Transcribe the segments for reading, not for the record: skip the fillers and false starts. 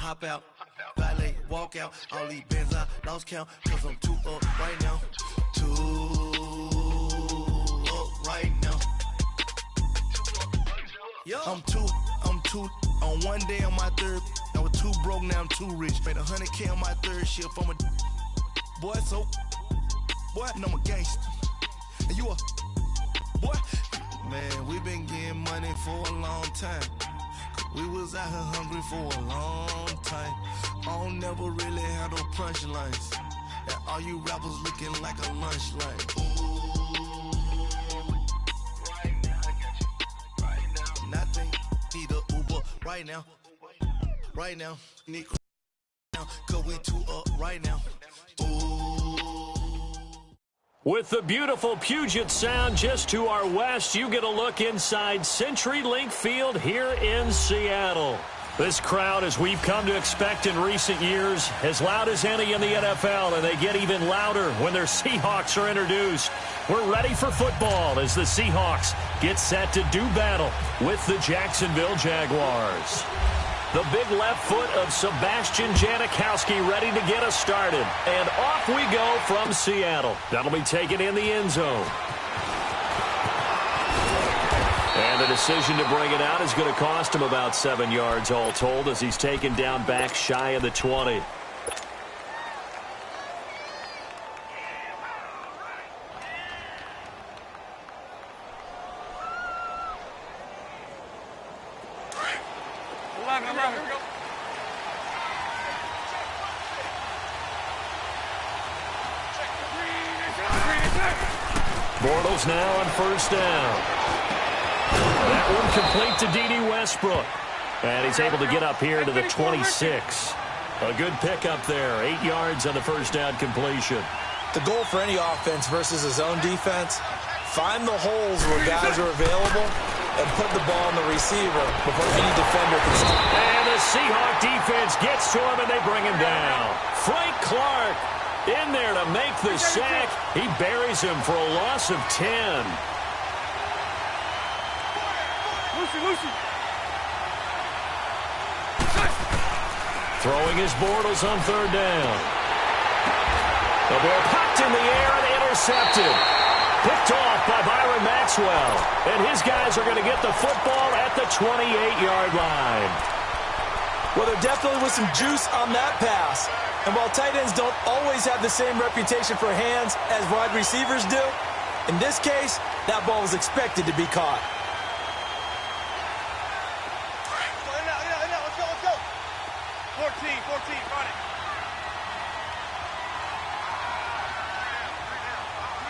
hop out, valet, walk out. All these bands I lost count, cause I'm too up right now. Too up right now. I'm too on one day on my third. I was too broke, now I'm too rich. Made 100K on my third shift. I'm a boy, so boy, and I'm a gangster. And you a boy. Man, we been getting money for a long time. We was out here hungry for a long time. I don't never really have no punchlines. And all you rappers looking like a lunch line. Right now, I got you. Right now. Nothing. Need a Uber right now. Right now. Need now. Cause we too up right now. With the beautiful Puget Sound just to our west, you get a look inside Tljsr2live Field here in Seattle. This crowd, as we've come to expect in recent years, as loud as any in the NFL, and they get even louder when their Seahawks are introduced. We're ready for football as the Seahawks get set to do battle with the Jacksonville Jaguars. The big left foot of Sebastian Janikowski ready to get us started. And off we go from Seattle. That'll be taken in the end zone. And the decision to bring it out is going to cost him about 7 yards all told as he's taken down back shy of the 20. Bortles now on first down. That one complete to D.D. Westbrook. And he's able to get up here to the 26. A good pickup there. 8 yards on the first down completion. The goal for any offense versus his own defense, find the holes where guys are available and put the ball on the receiver before any defender can stop. And the Seahawk defense gets to him and they bring him down. Frank Clark in there to make the sack. He buries him for a loss of 10. Throwing his Bortles on third down. The ball popped in the air and intercepted. Picked off by Byron Maxwell. And his guys are going to get the football at the 28-yard line. Well, there definitely was some juice on that pass. And while tight ends don't always have the same reputation for hands as wide receivers do, in this case, that ball was expected to be caught. Let's go. 14, run it.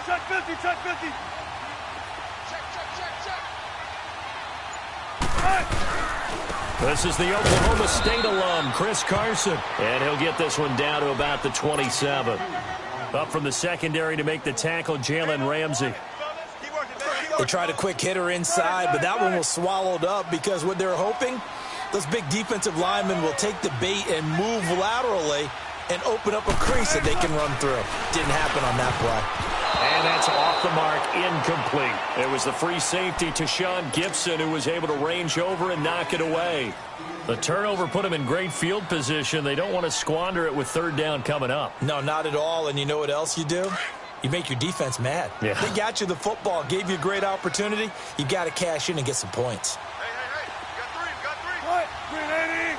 Check 50. This is the Oklahoma State alum, Chris Carson. And he'll get this one down to about the 27. Up from the secondary to make the tackle, Jalen Ramsey. They tried a quick hitter inside, but that one was swallowed up because what they're hoping, those big defensive linemen will take the bait and move laterally and open up a crease that they can run through. Didn't happen on that play. And that's off the mark, incomplete. It was the free safety to Sean Gibson who was able to range over and knock it away. The turnover put him in great field position. They don't want to squander it with third down coming up. No, not at all. And you know what else you do? You make your defense mad. Yeah. They got you the football, gave you a great opportunity. You got to cash in and get some points. Hey. You got three. What? 380.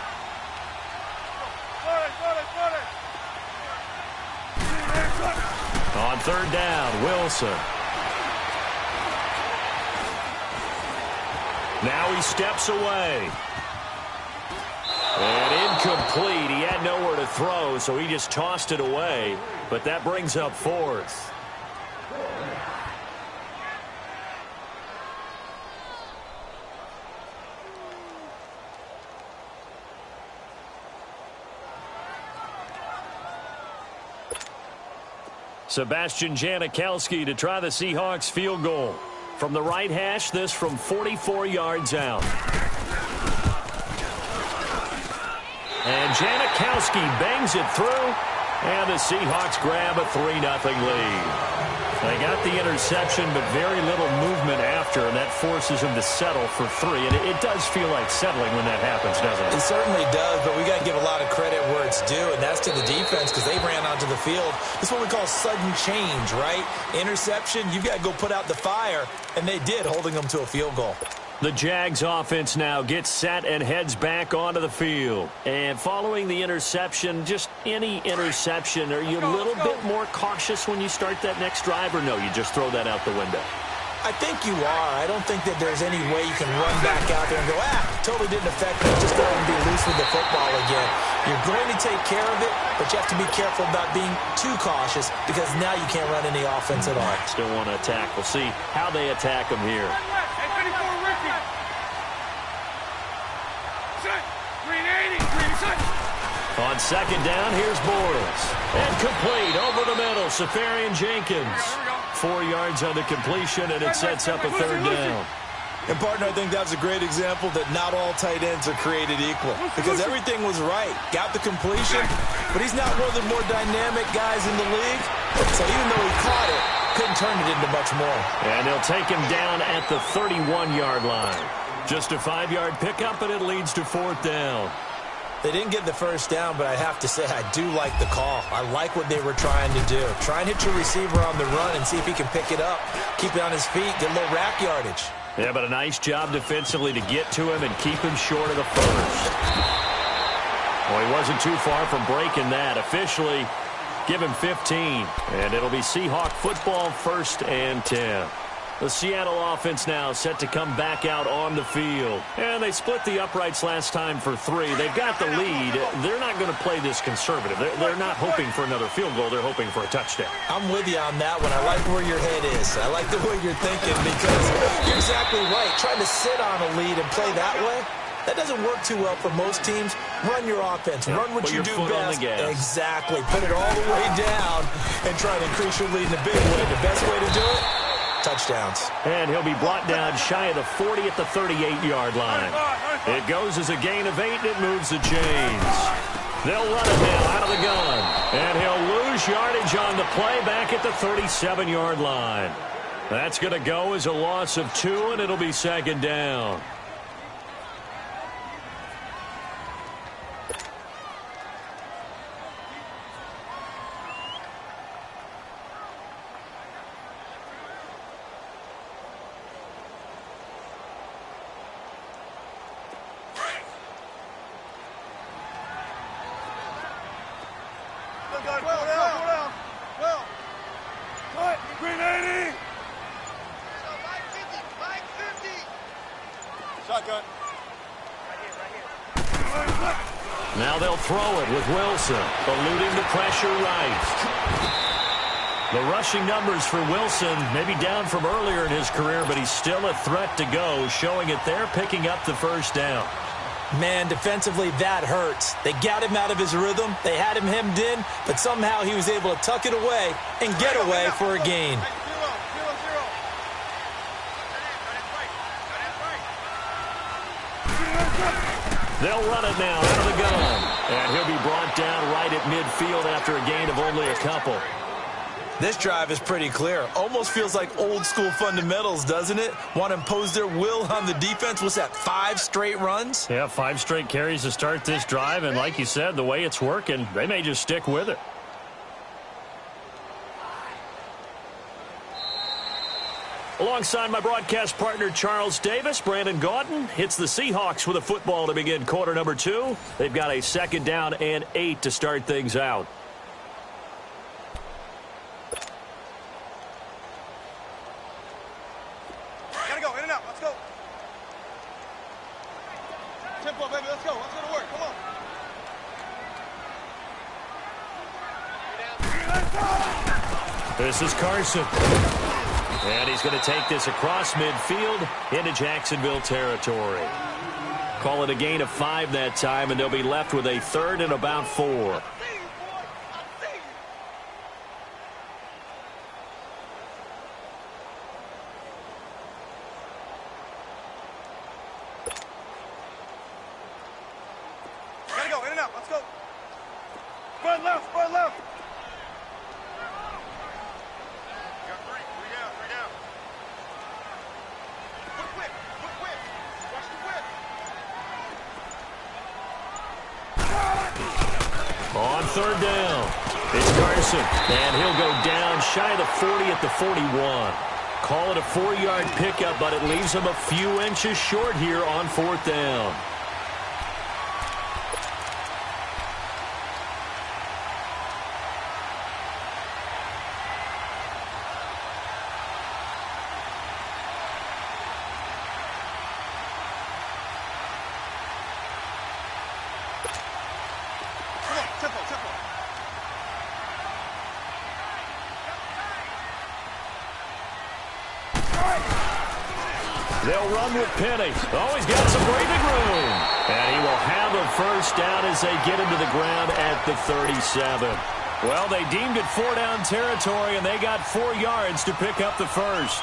On third down, Wilson. Now he steps away. And incomplete. He had nowhere to throw, so he just tossed it away. But that brings up fourth. Sebastian Janikowski to try the Seahawks field goal. From the right hash, this from 44 yards out. And Janikowski bangs it through. And the Seahawks grab a 3-0 lead. They got the interception, but very little movement after, and that forces them to settle for 3. And it does feel like settling when that happens, doesn't it? It certainly does, but we got to give a lot of credit where it's due, and that's to the defense because they ran onto the field. This is what we call sudden change, right? Interception, you've got to go put out the fire, and they did, holding them to a field goal. The Jags offense now gets set and heads back onto the field. And following the interception, just any interception, are you a little bit more cautious when you start that next drive, or no, you just throw that out the window? I think you are. I don't think that there's any way you can run back out there and go, totally didn't affect me. Just go and be loose with the football again. You're going to take care of it, but you have to be careful about being too cautious because now you can't run any offense at all. Still want to attack. We'll see how they attack them here. On second down, here's Bortles. And complete over the middle, Safarian Jenkins. 4 yards on the completion, and it sets up a third down. And, partner, I think that's a great example that not all tight ends are created equal because everything was right. Got the completion, but he's not one of the more dynamic guys in the league. So even though he caught it, couldn't turn it into much more. And they'll take him down at the 31-yard line. Just a 5-yard pickup, and it leads to fourth down. They didn't get the first down, but I have to say I do like the call. I like what they were trying to do. Try and hit your receiver on the run and see if he can pick it up. Keep it on his feet, get a little rack yardage. Yeah, but a nice job defensively to get to him and keep him short of the first. Well, he wasn't too far from breaking that. Officially, give him 15. And it'll be Seahawk football, 1st and 10. The Seattle offense now set to come back out on the field. And they split the uprights last time for 3. They've got the lead. They're not going to play this conservative. They're not hoping for another field goal. They're hoping for a touchdown. I'm with you on that one. I like where your head is. I like the way you're thinking because you're exactly right. Trying to sit on a lead and play that way, that doesn't work too well for most teams. Run your offense. Run what you do best. Exactly. Put it all the way down and try to increase your lead in a big way. The best way to do it? Touchdowns. And he'll be brought down shy of the 40 at the 38-yard line. It goes as a gain of 8, and it moves the chains. They'll run it now out of the gun. And he'll lose yardage on the play back at the 37-yard line. That's going to go as a loss of 2, and it'll be second down. Now they'll throw it with Wilson, eluding the pressure right. The rushing numbers for Wilson may be down from earlier in his career, but he's still a threat to go, showing it there, picking up the first down. Man, defensively, that hurts. They got him out of his rhythm. They had him hemmed in, but somehow he was able to tuck it away and get away for a gain. They'll run it now out of the gun. And he'll be brought down right at midfield after a gain of only a couple. This drive is pretty clear. Almost feels like old school fundamentals, doesn't it? Want to impose their will on the defense. What's that, 5 straight runs? Yeah, 5 straight carries to start this drive. And like you said, the way it's working, they may just stick with it. Alongside my broadcast partner, Charles Davis, Brandon Gaudin hits the Seahawks with a football to begin quarter number 2. They've got a second down and 8 to start things out. Gotta go, in and out, let's go. Tempo, baby, let's go to work, come on. This is Carson. And he's going to take this across midfield into Jacksonville territory. Call it a gain of 5 that time, and they'll be left with a third and about 4. Gotta go, in and out, let's go. Front left, front left. third down. It's Carson, and he'll go down shy of the 40 at the 41. Call it a 4-yard pickup, but it leaves him a few inches short here on fourth down. They'll run with Penny. Oh, he's got some breathing room. And he will have a first down as they get him to the ground at the 37. Well, they deemed it 4-down territory, and they got 4 yards to pick up the first.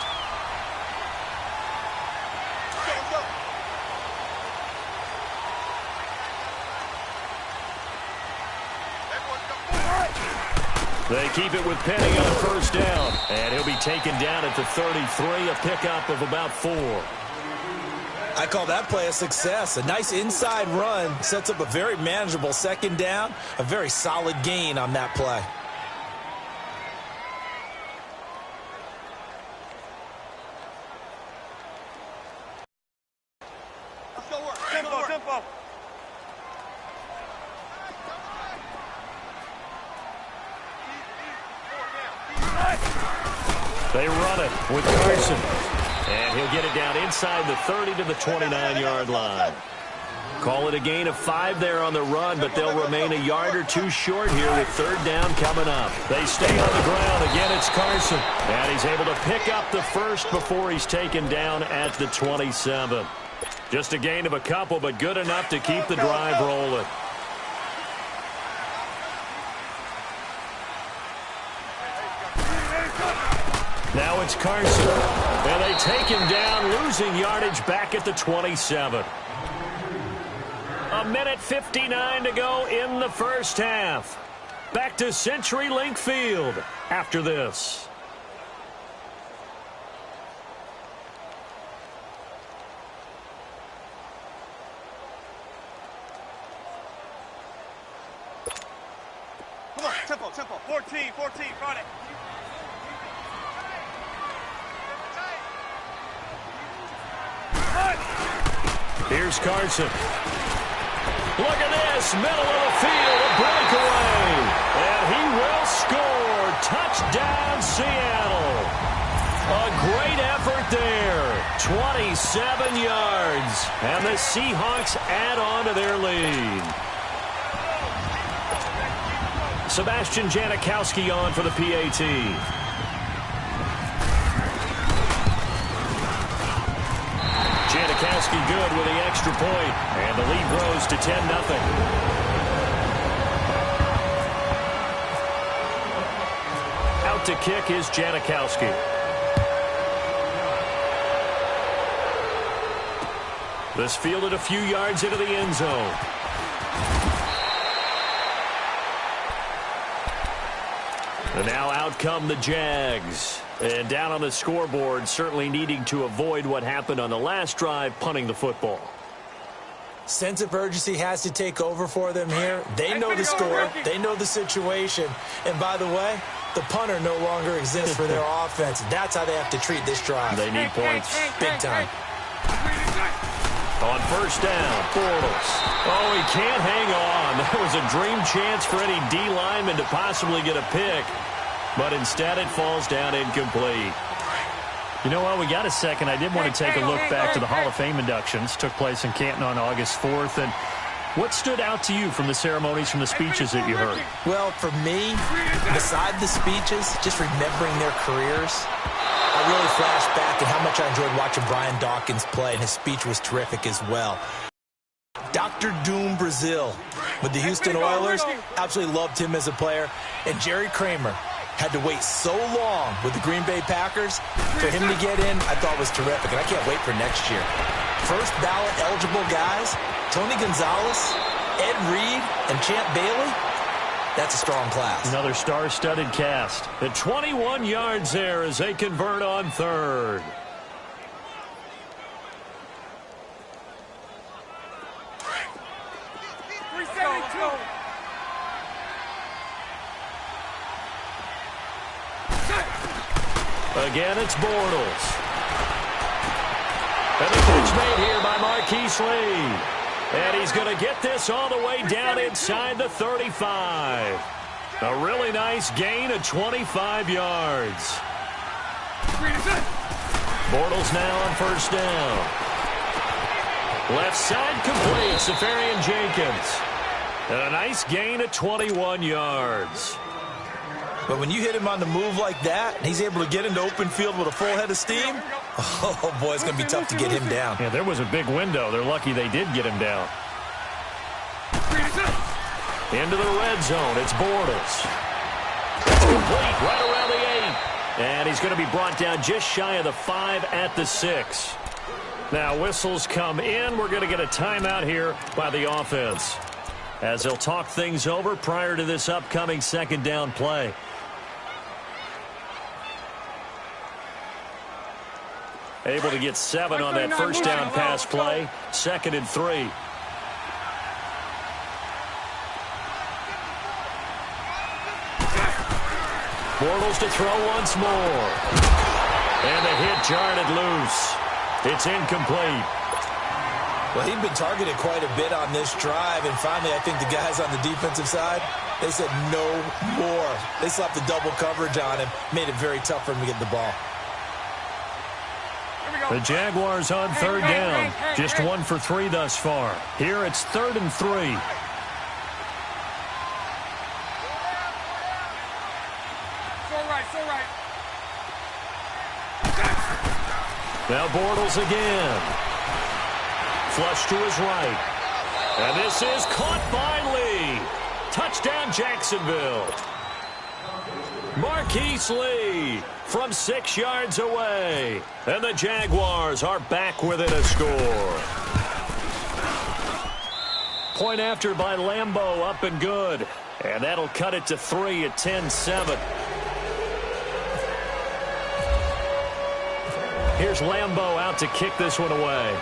They keep it with Penny on first down, and he'll be taken down at the 33, a pickup of about 4. I call that play a success. A nice inside run sets up a very manageable second down, a very solid gain on that play. Let's go work. Tempo, tempo. They run it with Carson. And he'll get it down inside the 30 to the 29-yard line. Call it a gain of 5 there on the run, but they'll remain a yard or 2 short here with third down coming up. They stay on the ground. Again, it's Carson. And he's able to pick up the first before he's taken down at the 27. Just a gain of a couple, but good enough to keep the drive rolling. Now it's Carson. And they take him down, losing yardage back at the 27. A minute 59 to go in the first half. Back to CenturyLink Field after this. Come on, tempo, tempo. 14, run it. Here's Carson. Look at this, middle of the field, a breakaway. And he will score. Touchdown, Seattle. A great effort there. 27 yards. And the Seahawks add on to their lead. Sebastian Janikowski on for the PAT. Janikowski good with the extra point, and the lead grows to 10-0. Out to kick is Janikowski. This fielded a few yards into the end zone. And now out come the Jags. And down on the scoreboard, certainly needing to avoid what happened on the last drive, punting the football. Sense of urgency has to take over for them here. They know the score. They know the situation. And by the way, the punter no longer exists for their offense. That's how they have to treat this drive. They need points. Big time. On first down, Bortles. Oh, he can't hang on. That was a dream chance for any D lineman to possibly get a pick. But instead it falls down incomplete. You know what? We got a second. I did want to take a look back to the Hall of Fame inductions. Took place in Canton on August 4th. And what stood out to you from the ceremonies, from the speeches that you heard? Well, for me, beside the speeches, just remembering their careers, I really flashed back at how much I enjoyed watching Brian Dawkins play, and his speech was terrific as well. Dr. Doom Brazil with the Houston Oilers, absolutely loved him as a player. And Jerry Kramer had to wait so long with the Green Bay Packers. For him to get in, I thought was terrific, and I can't wait for next year. First ballot eligible guys, Tony Gonzalez, Ed Reed, and Champ Bailey. That's a strong class. Another star-studded cast. At 21 yards there as they convert on third. Again, it's Bortles. And the catch made here by Marquise Lee. And he's going to get this all the way down inside the 35. A really nice gain of 25 yards. Bortles now on first down. Left side complete. Safarian Jenkins. And a nice gain of 21 yards. But when you hit him on the move like that, and he's able to get into open field with a full head of steam, oh, boy, it's going to be tough to get him down. Yeah, there was a big window. They're lucky they did get him down. Into the red zone. It's Bortles. It's complete right around the 8. And he's going to be brought down just shy of the 5 at the 6. Now, whistles come in. We're going to get a timeout here by the offense, as they'll talk things over prior to this upcoming second down play. Able to get 7 on that first down pass play. 2nd and 3. Bortles to throw once more. And the hit jarred it loose. It's incomplete. Well, he'd been targeted quite a bit on this drive, and finally I think the guys on the defensive side, they said no more. They slapped the double coverage on him, made it very tough for him to get the ball. The Jaguars on third down. Just 1 for 3 thus far. Here it's 3rd and 3. Now Bortles again. Flush to his right. And this is caught by Lee. Touchdown Jacksonville. Marquise Lee from 6 yards away. And the Jaguars are back within a score. Point after by Lambeau, up and good. And that'll cut it to 3 at 10-7. Here's Lambeau out to kick this one away.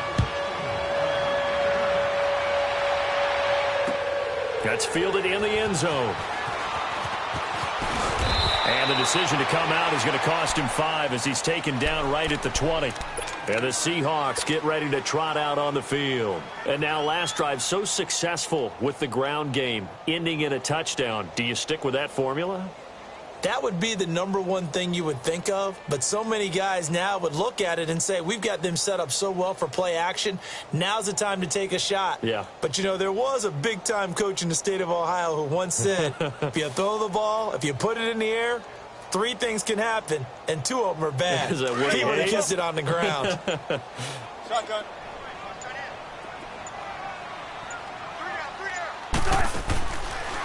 That's fielded in the end zone. And the decision to come out is going to cost him 5 as he's taken down right at the 20. And the Seahawks get ready to trot out on the field. And now last drive so successful with the ground game, ending in a touchdown. Do you stick with that formula? That would be the #1 thing you would think of, but so many guys now would look at it and say, we've got them set up so well for play action, now's the time to take a shot. Yeah. But, you know, there was a big-time coach in the state of Ohio who once said, if you throw the ball, if you put it in the air, 3 things can happen, and 2 of them are bad. He would have kissed it on the ground. Shotgun.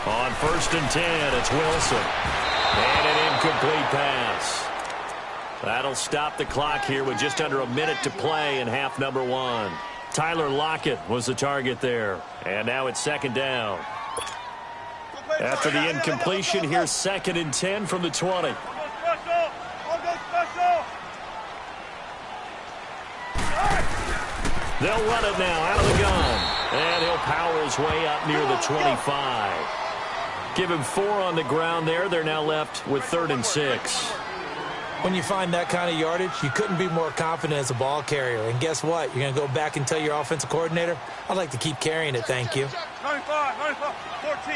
On 1st and 10, it's Wilson. And an incomplete pass. That'll stop the clock here with just under a minute to play in half number 1. Tyler Lockett was the target there. And now it's 2nd down. After the incompletion, here's 2nd and 10 from the 20. They'll run it now out of the gun. And he'll power his way up near the 25. Give him 4 on the ground there. They're now left with 3rd and 6. When you find that kind of yardage, you couldn't be more confident as a ball carrier. And guess what? You're going to go back and tell your offensive coordinator, I'd like to keep carrying it, thank you. 95, 14.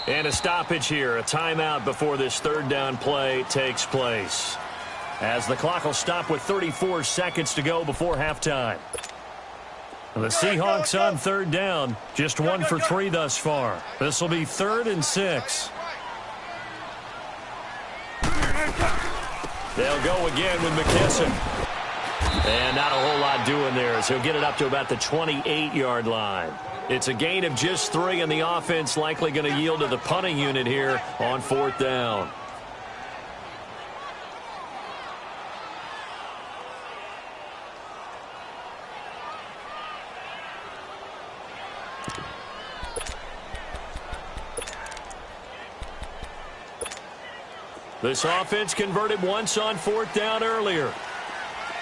And a stoppage here, a timeout before this 3rd down play takes place, as the clock will stop with 34 seconds to go before halftime. The Seahawks on 3rd down, just 1 for 3 thus far. This will be 3rd and 6. They'll go again with McKesson. And not a whole lot doing there as he'll get it up to about the 28-yard line. It's a gain of just 3, and the offense likely going to yield to the punting unit here on 4th down. This offense converted once on 4th down earlier.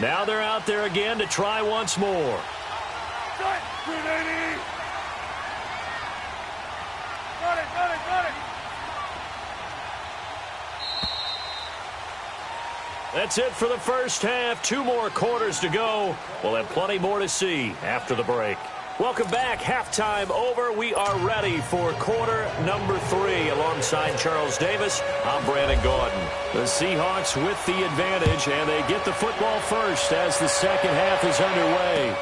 Now they're out there again to try once more. That's it for the first half. 2 more quarters to go. We'll have plenty more to see after the break. Welcome back. Halftime over. We are ready for quarter number 3. Alongside Charles Davis, I'm Brandon Gaudin. The Seahawks with the advantage, and they get the football first as the second half is underway.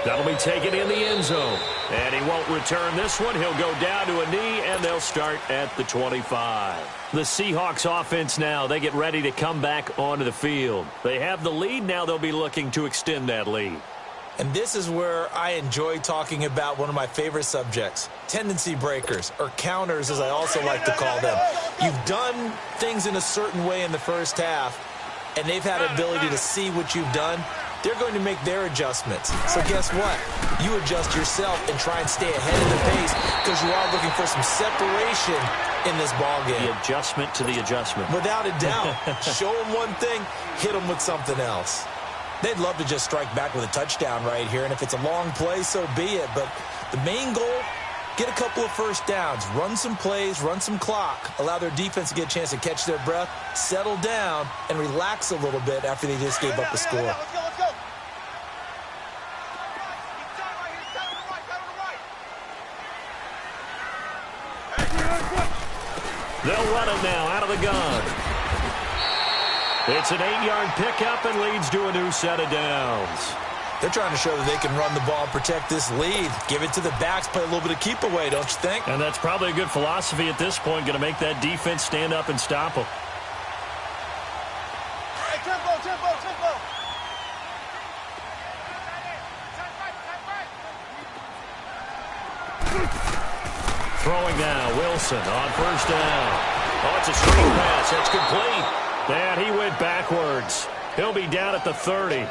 That'll be taken in the end zone. And he won't return this one. He'll go down to a knee, and they'll start at the 25. The Seahawks offense now, they get ready to come back onto the field. They have the lead. Now they'll be looking to extend that lead. And this is where I enjoy talking about one of my favorite subjects, tendency breakers, or counters as I also like to call them. You've done things in a certain way in the first half, and they've had an ability to see what you've done. They're going to make their adjustments. So guess what? You adjust yourself and try and stay ahead of the pace because you are looking for some separation in this ballgame. The adjustment to the adjustment. Without a doubt. Show them one thing, hit them with something else. They'd love to just strike back with a touchdown right here, and if it's a long play, so be it. But the main goal, get a couple of first downs, run some plays, run some clock, allow their defense to get a chance to catch their breath, settle down, and relax a little bit after they just gave up a score. Let's go, let's go. They'll run it now out of the gun. It's an 8-yard pickup and leads to a new set of downs. They're trying to show that they can run the ball and protect this lead. Give it to the backs, play a little bit of keep away, don't you think? And that's probably a good philosophy at this point, going to make that defense stand up and stop them. Hey, tempo, tempo, tempo. Throwing now, Wilson on first down. Oh, it's a screen pass. That's complete. And he went backwards. He'll be down at the 30.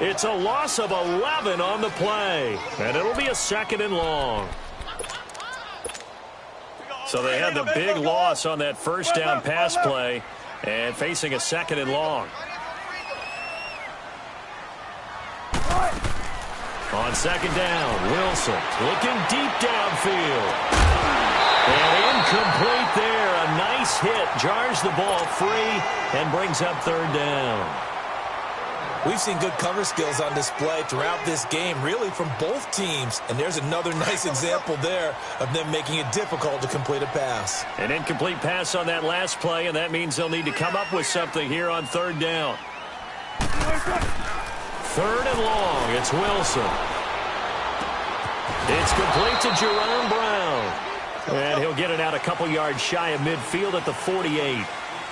It's a loss of 11 on the play. And it'll be a 2nd and long. So they had the big loss on that first down pass play and facing a 2nd and long. On 2nd down, Wilson looking deep downfield. And incomplete there. A nice hit. Jars the ball free and brings up 3rd down. We've seen good cover skills on display throughout this game, really from both teams. And there's another nice example there of them making it difficult to complete a pass. An incomplete pass on that last play, and that means they'll need to come up with something here on 3rd down. 3rd and long. It's Wilson. It's complete to Jerome Brown. And he'll get it out a couple yards shy of midfield at the 48.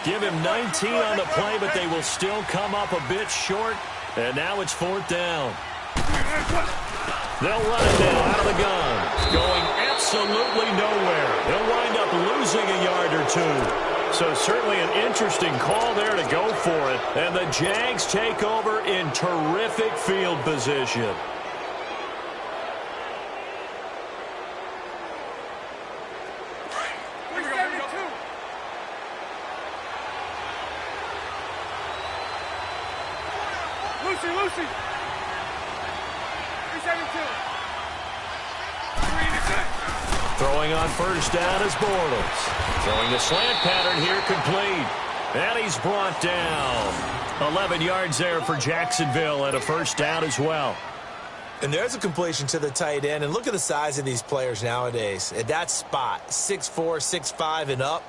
Give him 19 on the play, but they will still come up a bit short. And now it's 4th down. They'll run it now out of the gun. Going absolutely nowhere. He'll wind up losing a yard or 2. So certainly an interesting call there to go for it. And the Jags take over in terrific field position. Lucy. 372. Throwing on first down is Bortles. Throwing the slant pattern here complete. And he's brought down. 11 yards there for Jacksonville and a first down as well. And there's a completion to the tight end. And look at the size of these players nowadays. At that spot, 6'4", 6'5", and up.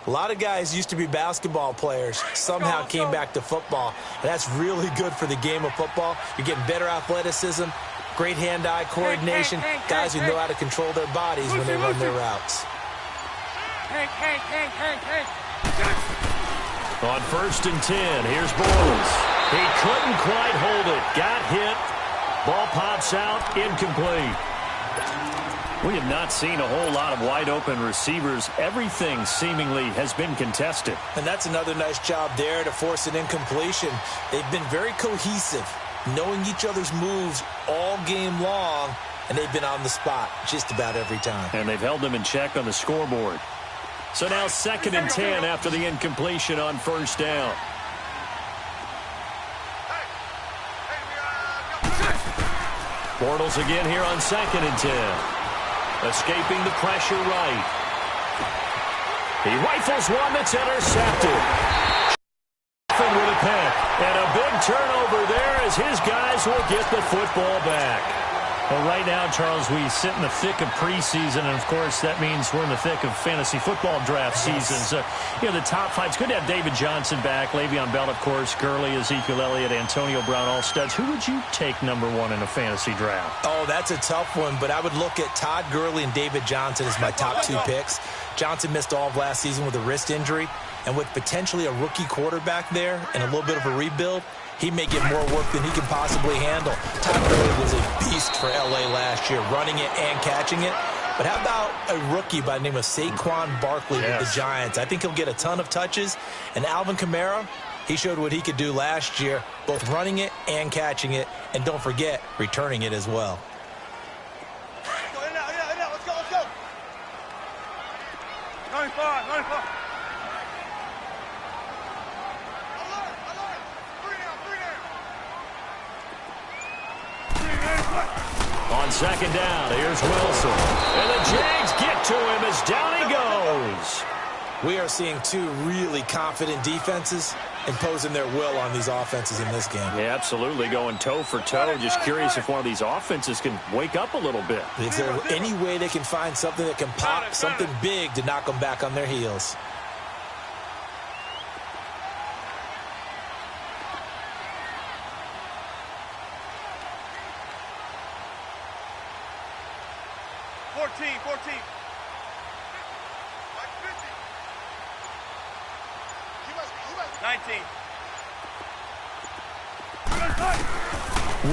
A lot of guys used to be basketball players, somehow came back to football. And that's really good for the game of football. You're getting better athleticism, great hand-eye coordination, guys who know how to control their bodies when they run their routes. On 1st and 10, here's Bortles. He couldn't quite hold it. Got hit. Ball pops out, incomplete. We have not seen a whole lot of wide-open receivers. Everything seemingly has been contested. And that's another nice job there to force an incompletion. They've been very cohesive, knowing each other's moves all game long, and they've been on the spot just about every time. And they've held them in check on the scoreboard. So now 2nd and 10 after the incompletion on first down. Bortles again here on 2nd and 10. Escaping the pressure right. He rifles one that's intercepted. With a pick. will get the football back. Well, right now, Charles, we sit in the thick of preseason, and, of course, that means we're in the thick of fantasy football draft season. So, the top five. It's good to have David Johnson back, Le'Veon Bell, of course, Gurley, Ezekiel Elliott, Antonio Brown, all studs. Who would you take number one in a fantasy draft? Oh, that's a tough one, but I would look at Todd Gurley and David Johnson as my top two picks. Johnson missed all of last season with a wrist injury, and with potentially a rookie quarterback there and a little bit of a rebuild, he may get more work than he can possibly handle. Todd Gurley was a beast for L.A. last year, running it and catching it. But how about a rookie by the name of Saquon Barkley with the Giants? I think he'll get a ton of touches. And Alvin Kamara, he showed what he could do last year, both running it and catching it. And don't forget, returning it as well. Let's go. 95. On second down, here's Wilson. And the Jags get to him as down he goes. We are seeing two really confident defenses imposing their will on these offenses in this game. Yeah, absolutely, going toe for toe. Just curious if one of these offenses can wake up a little bit. Is there any way they can find something that can pop, something big to knock them back on their heels?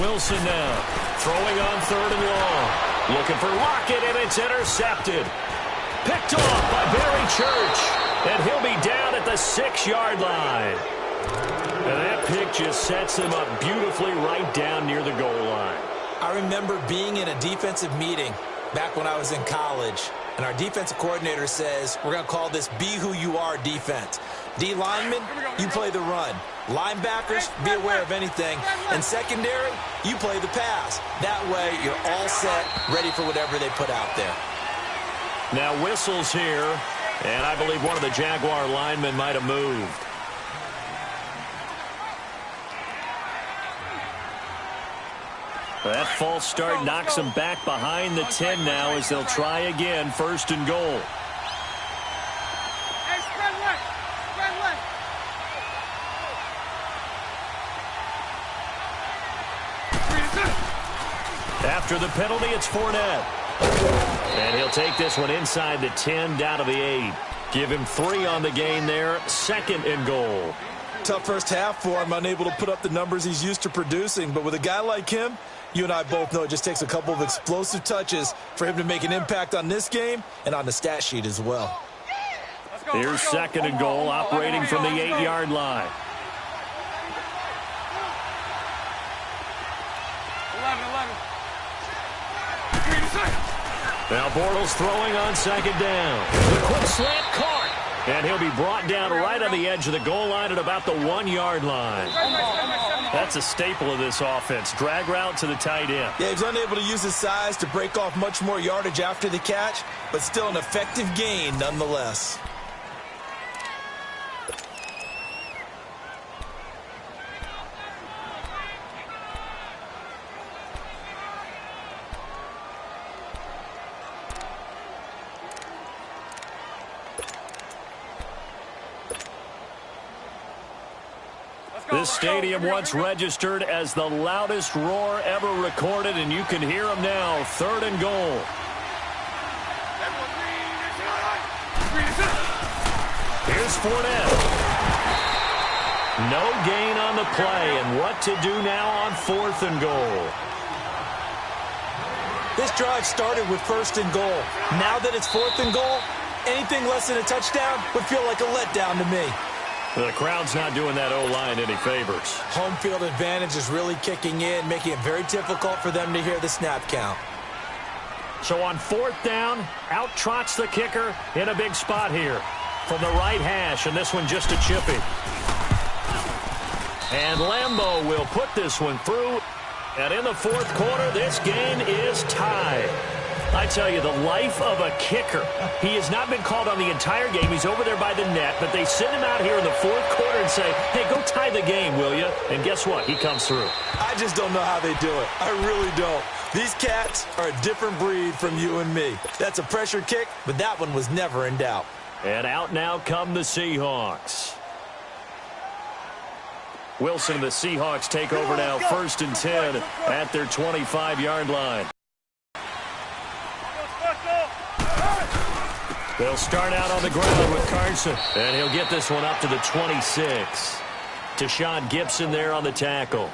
Wilson now, throwing on third and long. Looking for Lockett, and it's intercepted. Picked off by Barry Church, and he'll be down at the 6-yard line. And that pick just sets him up beautifully right down near the goal line. I remember being in a defensive meeting back when I was in college, and our defensive coordinator says, we're going to call this Be Who You Are defense. D linemen, you play the run. Linebackers, be aware of anything. And secondary, you play the pass. That way, you're all set, ready for whatever they put out there. Now whistles here, and I believe one of the Jaguar linemen might have moved. That false start knocks them back behind the 10 now as they'll try again, first and goal. After the penalty, it's Fournette. And he'll take this one inside the 10, down to the 8. Give him 3 on the gain there, second and goal. Tough first half for him, unable to put up the numbers he's used to producing. But with a guy like him, you and I both know it just takes a couple of explosive touches for him to make an impact on this game and on the stat sheet as well. Here's second and goal, operating from the 8-yard line. 11. Now Bortles throwing on second down. The quick slant caught. And he'll be brought down right on the edge of the goal line at about the 1-yard line. That's a staple of this offense. Drag route to the tight end. Yeah, he's unable to use his size to break off much more yardage after the catch, but still an effective gain nonetheless. This stadium once registered as the loudest roar ever recorded, and you can hear them now. Third and goal. Here's Fournette. No gain on the play, and what to do now on fourth and goal. This drive started with first and goal. Now that it's fourth and goal, anything less than a touchdown would feel like a letdown to me. The crowd's not doing that O-line any favors. Home field advantage is really kicking in, making it very difficult for them to hear the snap count. So on fourth down, out trots the kicker in a big spot here from the right hash, and this one just a chippy. And Lambeau will put this one through. And in the fourth quarter, this game is tied. I tell you, the life of a kicker. He has not been called on the entire game. He's over there by the net, but they send him out here in the fourth quarter shoulder and say, hey, go tie the game, will you? And guess what? He comes through. I just don't know how they do it. I really don't. These cats are a different breed from you and me. That's a pressure kick, but that one was never in doubt. And out now come the Seahawks. Wilson and the Seahawks take over now, 1st and 10 at their 25-yard line. They'll start out on the ground with Carson, and he'll get this one up to the 26. Tashawn Gibson there on the tackle.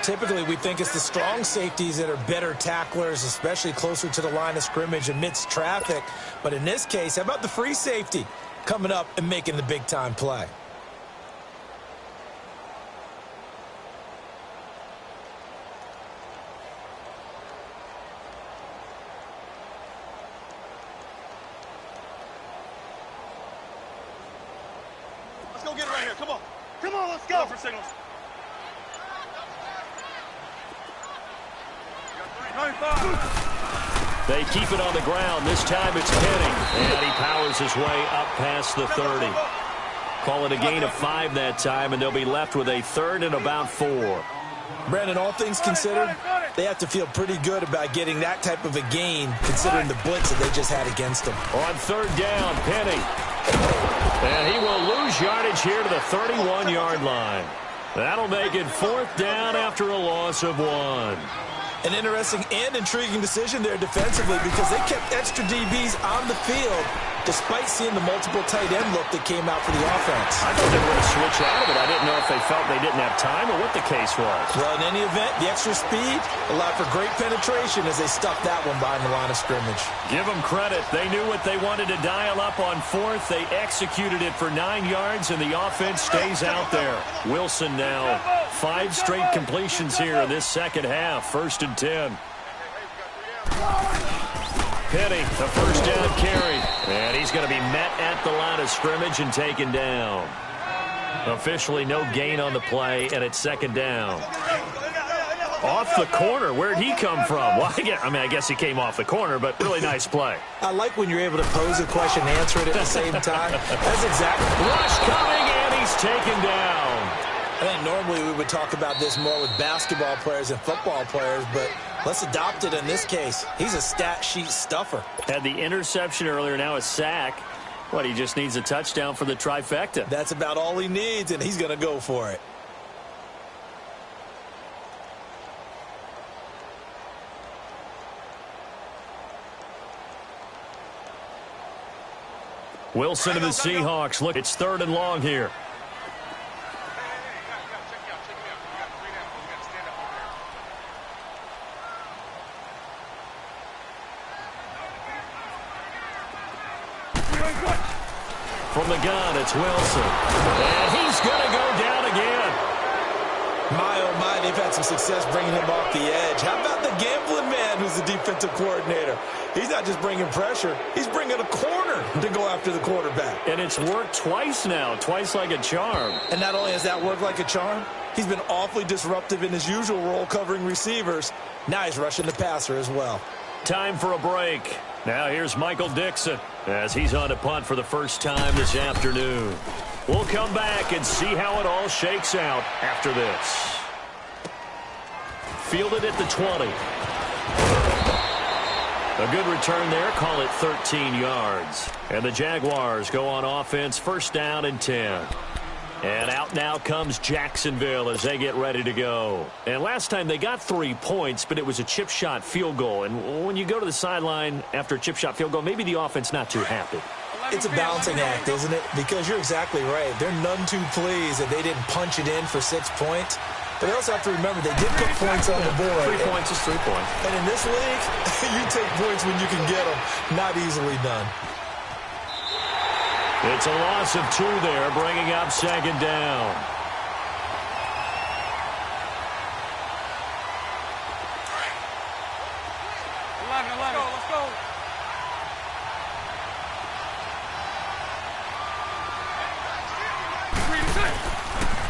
Typically, we think it's the strong safeties that are better tacklers, especially closer to the line of scrimmage amidst traffic. But in this case, how about the free safety coming up and making the big-time play? Let's go get it right here. Come on. Come on, let's go. For signals. They keep it on the ground. This time it's Penny. And he powers his way up past the 30. Call it a gain of 5 that time, and they'll be left with a 3rd and about 4. Brandon, all things considered, they have to feel pretty good about getting that type of a gain, considering the blitz that they just had against them. On 3rd down, Penny. And he will lose yardage here to the 31-yard line. That'll make it 4th down after a loss of 1. An interesting and intriguing decision there defensively because they kept extra DBs on the field despite seeing the multiple tight end look that came out for the offense. I thought they were going to switch out of it. I didn't know if they felt they didn't have time or what the case was. Well, in any event, the extra speed allowed for great penetration as they stuffed that one behind the line of scrimmage. Give them credit. They knew what they wanted to dial up on 4th. They executed it for 9 yards, and the offense stays out there. Wilson now 5 straight completions here in this second half. 1st and 10. Penny, the 1st down carry. And he's going to be met at the line of scrimmage and taken down. Officially no gain on the play, and it's 2nd down. Off the corner. Where'd he come from? Well, I guess he came off the corner, but really nice play. I like when you're able to pose a question and answer it at the same time. That's exactly. Rush coming, and he's taken down. I think normally we would talk about this more with basketball players and football players, but let's adopt it in this case. He's a stat sheet stuffer. Had the interception earlier, now a sack. What, he just needs a touchdown for the trifecta. That's about all he needs, and he's going to go for it. Wilson and the Seahawks. Look, it's 3rd and long here. From the gun, it's Wilson. And he's going to go down again. My, oh my, they've had some success bringing him off the edge. How about the gambling man who's the defensive coordinator? He's not just bringing pressure. He's bringing a corner to go after the quarterback. And it's worked twice now, twice like a charm. And not only has that worked like a charm, he's been awfully disruptive in his usual role covering receivers. Now he's rushing the passer as well. Time for a break. Now here's Michael Dixon as he's on a punt for the first time this afternoon. We'll come back and see how it all shakes out after this. Fielded at the 20. A good return there. Call it 13 yards. And the Jaguars go on offense, 1st down and 10. And out now comes Jacksonville as they get ready to go. And last time they got 3 points, but it was a chip shot field goal. And when you go to the sideline after a chip shot field goal, maybe the offense not too happy. It's a balancing act, isn't it? Because you're exactly right. They're none too pleased that they didn't punch it in for 6 points. But they also have to remember they did put points on the board. 3 points is 3 points. And in this league, you take points when you can get them. Not easily done. It's a loss of 2 there, bringing up 2nd down. Let's go.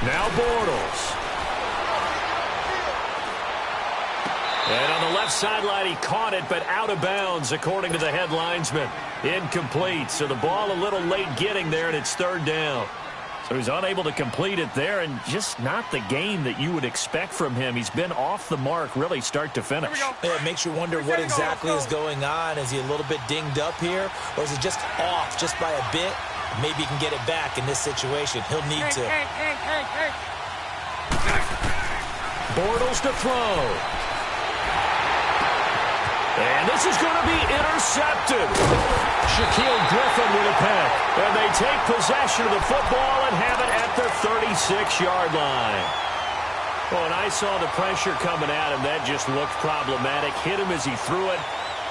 Now Bortles. And on the left sideline, he caught it, but out of bounds, according to the head linesman. Incomplete, so the ball a little late getting there, and it's 3rd down. So he's unable to complete it there, and just not the game that you would expect from him. He's been off the mark really start to finish. It makes you wonder what exactly is going on. Is he a little bit dinged up here, or is he just off just by a bit? Maybe he can get it back in this situation. He'll need to. Bortles to throw. And this is going to be intercepted. Shaquille Griffin with a pick. And they take possession of the football and have it at the 36-yard line. Well, and I saw the pressure coming at him. That just looked problematic. Hit him as he threw it,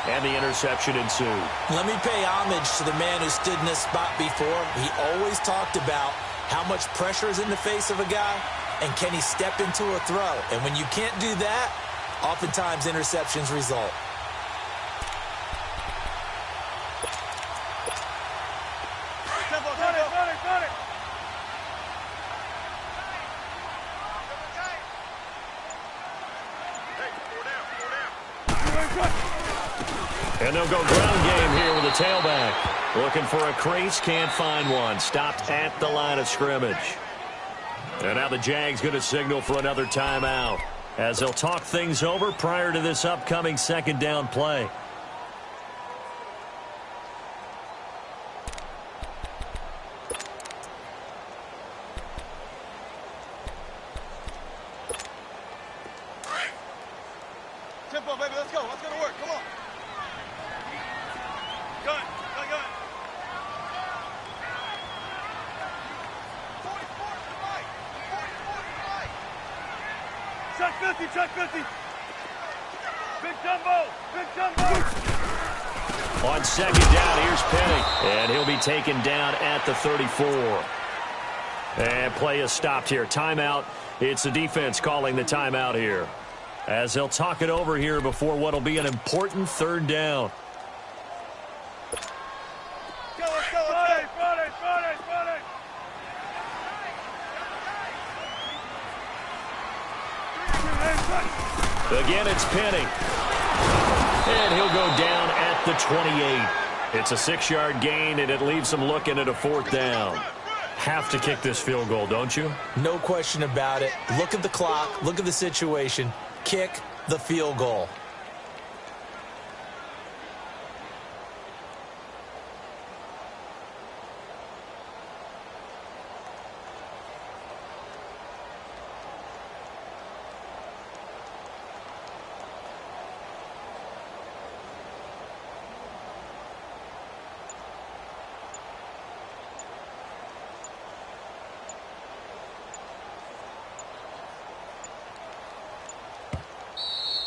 and the interception ensued. Let me pay homage to the man who stood in this spot before. He always talked about how much pressure is in the face of a guy, and can he step into a throw. And when you can't do that, oftentimes interceptions result. And they'll go ground game here with a tailback. Looking for a crease, can't find one. Stopped at the line of scrimmage. And now the Jags going to signal for another timeout as they'll talk things over prior to this upcoming second down play. Tempo, baby, let's go. Let's go to work. Come on. Gun. 44 to the right. 44 to the right. Check 50, check 50. Big jumbo. On second down, here's Penny. And he'll be taken down at the 34. And play is stopped here. Timeout. It's the defense calling the timeout here, as they'll talk it over here before what will be an important third down. Let's go. Friday. Again, it's Penny. And he'll go down at the 28. It's a 6-yard gain, and it leaves them looking at a fourth down. Have to kick this field goal, don't you? No question about it. Look at the clock. Look at the situation. Kick the field goal.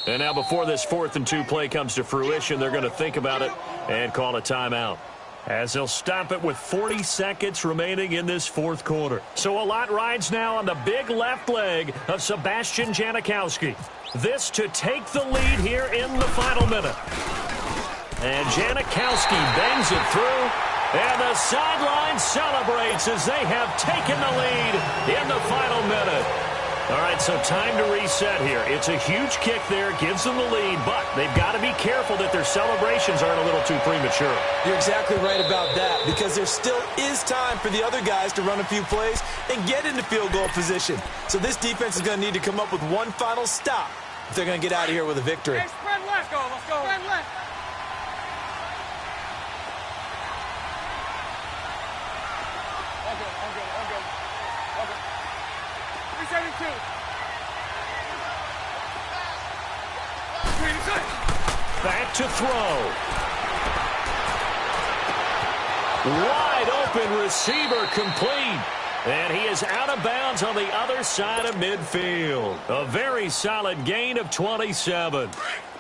And now before this 4th and 2 play comes to fruition, they're going to think about it and call a timeout, as they'll stop it with 40 seconds remaining in this fourth quarter. So a lot rides now on the big left leg of Sebastian Janikowski. This to take the lead here in the final minute. And Janikowski bangs it through, and the sideline celebrates as they have taken the lead in the final minute. All right, so time to reset here. It's a huge kick there, gives them the lead, but they've got to be careful that their celebrations aren't a little too premature. You're exactly right about that, because there still is time for the other guys to run a few plays and get into field goal position. So this defense is going to need to come up with one final stop if they're going to get out of here with a victory. Hey, spread left. Let's go. Spread left. Back to throw. Wide open receiver complete. And he is out of bounds on the other side of midfield. A very solid gain of 27.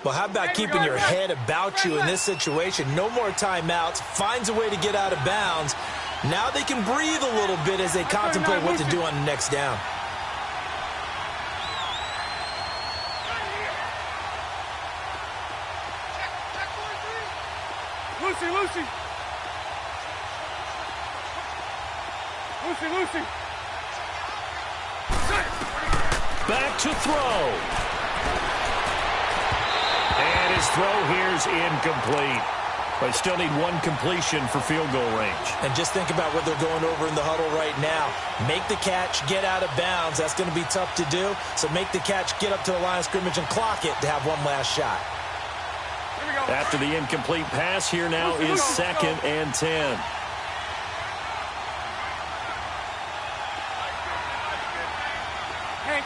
Well, how about keeping your head about you in this situation? No more timeouts. Finds a way to get out of bounds. Now they can breathe a little bit as they contemplate what to do on the next down. Lucy. Back to throw. And his throw here's incomplete. They still need one completion for field goal range. And just think about what they're going over in the huddle right now. Make the catch, get out of bounds. That's going to be tough to do. So make the catch, get up to the line of scrimmage, and clock it to have one last shot. After the incomplete pass, here now is 2nd and 10. Hank.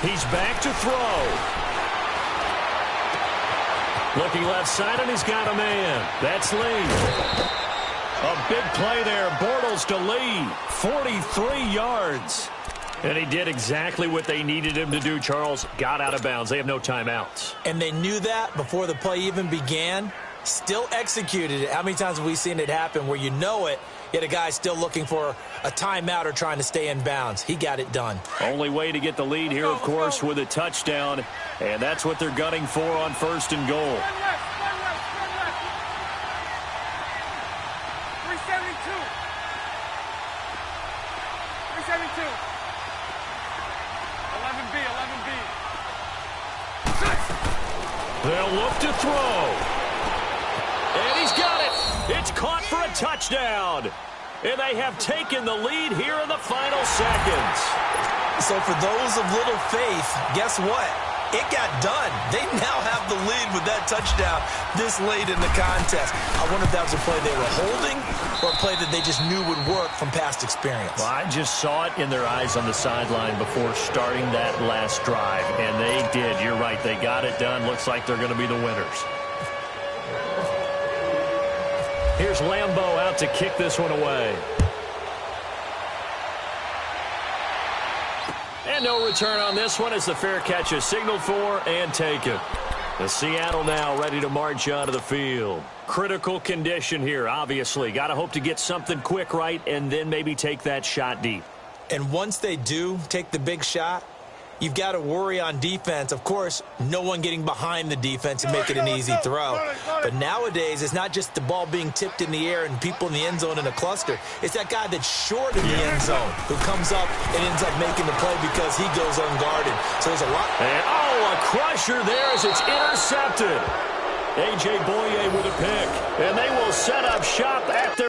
He's back to throw. Looking left side, and he's got a man. That's Lee. A big play there. Bortles to Lee. 43 yards. And he did exactly what they needed him to do, Charles. Got out of bounds. They have no timeouts. And they knew that before the play even began. Still executed it. How many times have we seen it happen where you know it, yet a guy's still looking for a timeout or trying to stay in bounds? He got it done. Only way to get the lead here, of course, with a touchdown. And that's what they're gunning for on 1st and goal. 372. 11B. They'll look to throw. And he's got it. It's caught for a touchdown. And they have taken the lead here in the final seconds. So for those of little faith, guess what? It got done. They now have the lead with that touchdown this late in the contest. I wonder if that was a play they were holding or a play that they just knew would work from past experience. Well, I just saw it in their eyes on the sideline before starting that last drive, and they did. You're right. They got it done. Looks like they're going to be the winners. Here's Lambeau out to kick this one away. And no return on this one as the fair catch is signaled for and taken. The Seattle now ready to march onto the field. Critical condition here, obviously. Got to hope to get something quick right and then maybe take that shot deep. And once they do take the big shot, you've got to worry on defense. Of course, no one getting behind the defense and make it an easy throw. But nowadays, it's not just the ball being tipped in the air and people in the end zone in a cluster. It's that guy that's short in the end zone who comes up and ends up making the play because he goes unguarded. So there's a lot. And, a crusher there as it's intercepted. A.J. Boye with a pick. And they will set up shop at their...